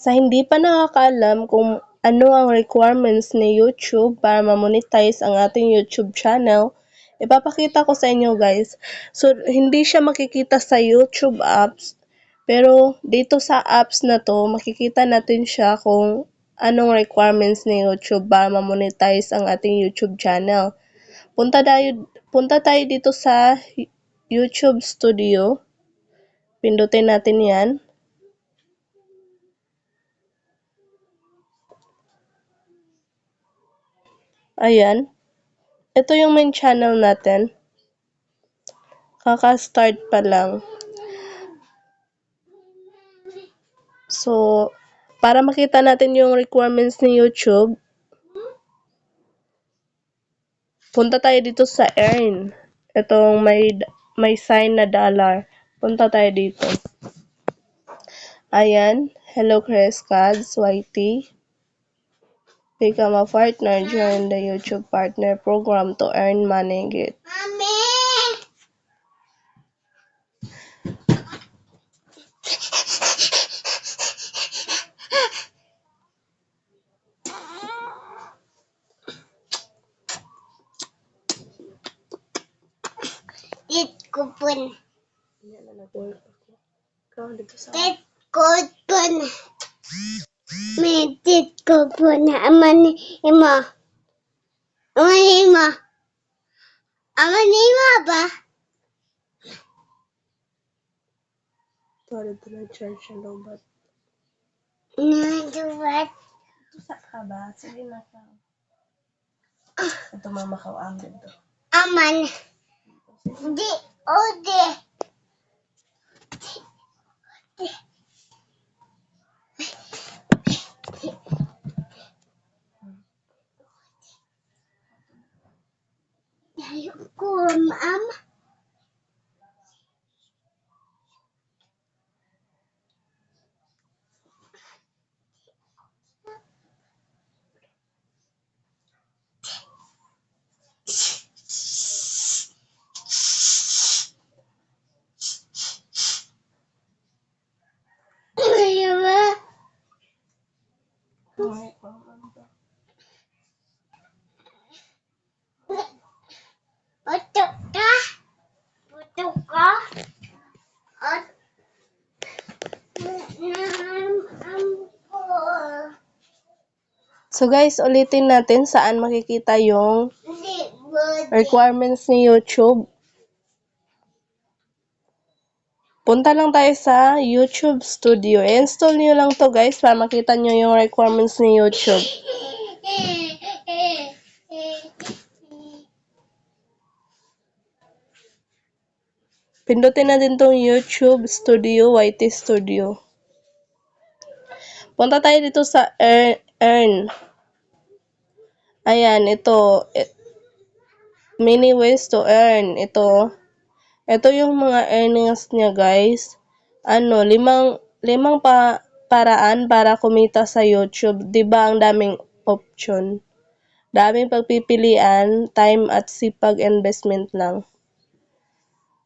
Sa hindi pa nakakaalam kung ano ang requirements ni YouTube para ma-monetize ang ating YouTube channel, ipapakita ko sa inyo guys. So, hindi siya makikita sa YouTube apps, pero dito sa apps na to, makikita natin siya kung anong requirements ni YouTube para ma-monetize ang ating YouTube channel. Punta tayo dito sa YouTube Studio. Pindutin natin yan. Ayan. Ito yung main channel natin. Kaka-start pa lang. So, para makita natin yung requirements ni YouTube, punta tayo dito sa earn. Itong may sign na dollar. Punta tayo dito. Ayan. Hello Chris Cads, YT. Become a partner. Join the YouTube Partner Program to earn money. Get. Kupon. Tit kupon. Medit kupon. Aman ima. Aman ima. Aman ima ba? Sorry to na charge na lobat. Nadubat. Tusa ka ba? Sige na ka. Ito mamakaw ang dito. Aman. Di. Ode. Ayoko, ma'am. Putok ka? Putok ka? At So guys, ulitin natin saan makikita yung requirements ni YouTube. Punta lang tayo sa YouTube Studio. I-install nyo lang to guys para makita nyo yung requirements ni YouTube. Pindutin natin tong YouTube Studio, YT Studio. Punta tayo dito sa Earn. Ayan, ito. Many ways to earn. Ito yung mga earnings niya, guys. Limang paraan para kumita sa YouTube. Diba ang daming option? Daming pagpipilian, time at sipag investment lang.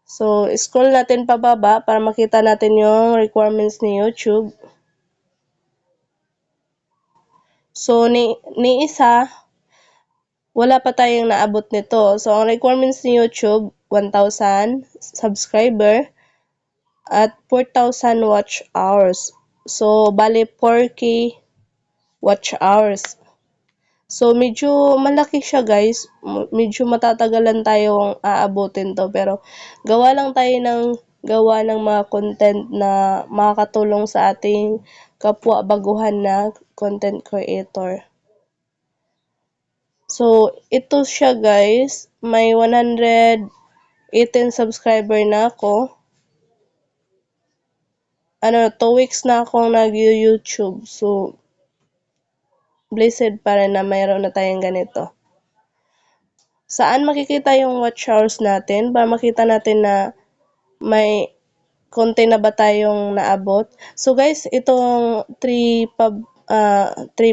So, scroll natin pababa para makita natin yung requirements ni YouTube. So, ni isa, wala pa tayong naabot nito. So, ang requirements ni YouTube, 1,000 subscriber at 4,000 watch hours. So, bali 4K watch hours. So, medyo malaki siya guys. Medyo matatagalan tayong aabutin to. Pero, gawa ng mga content na makakatulong sa ating kapwa baguhan na content creator. So, ito siya guys. May 118 subscriber na ako. 2 weeks na akong nag-YouTube. So, blessed pa rin na mayroon na tayong ganito. Saan makikita yung watch hours natin? Para makita natin na may konti na ba tayong naabot. So guys, itong 3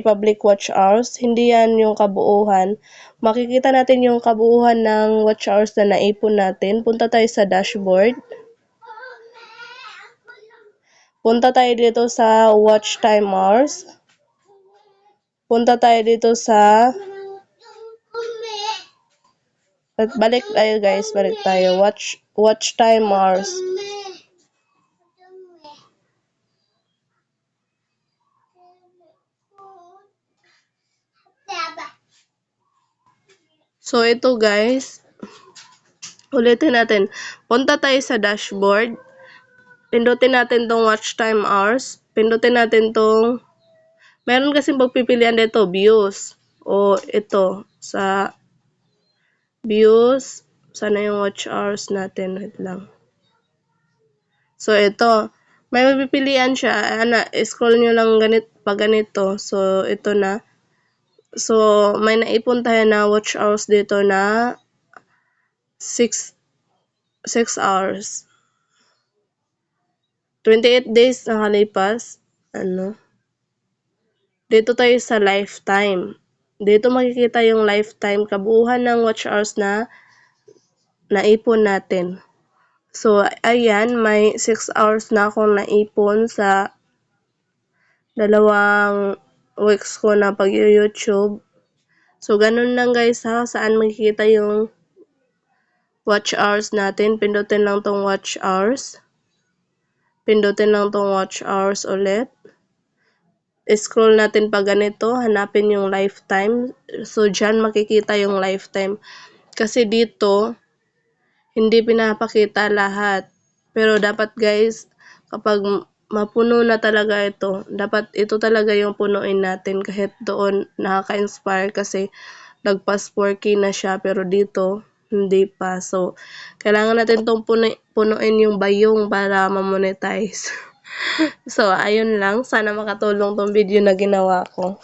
public watch hours, hindi yan yung kabuuhan. Makikita natin yung kabuuhan ng watch hours na naipon natin. Punta tayo sa dashboard. Punta tayo dito sa watch time hours. Punta tayo dito sa balik tayo guys, balik tayo. Watch time hours. So ito guys, ulitin natin. Punta tayo sa dashboard. Pindutin natin tong watch time hours. Pindutin natin tong, meron kasing pagpipilian dito, views. O ito, sa views. Sana yung watch hours natin. Wait lang. So ito, may mapipilian siya. Scroll nyo lang pag ganito. So ito na. So may naipon tayo na watch hours dito na 6 hours. 28 days nakalipas. Dito tayo sa lifetime. Dito makikita yung lifetime kabuuhan ng watch hours na naipon natin. So, ayan, may 6 hours na akong naipon sa 2 weeks ko na pag-YouTube. So, ganun lang guys ha, saan makikita yung watch hours natin. Pindutin lang tong watch hours. Pindutin lang tong watch hours ulit. Scroll natin pa ganito, hanapin yung lifetime. So, dyan makikita yung lifetime. Kasi dito, hindi pinapakita lahat. Pero dapat guys, kapag mapuno na talaga ito, dapat ito talaga yung punuin natin. Kahit doon nakaka-inspire kasi nagpas 4K na siya. Pero dito, hindi pa. So, kailangan natin itong punuin yung bayong para ma-monetize. So, ayun lang. Sana makatulong tong video na ginawa ko.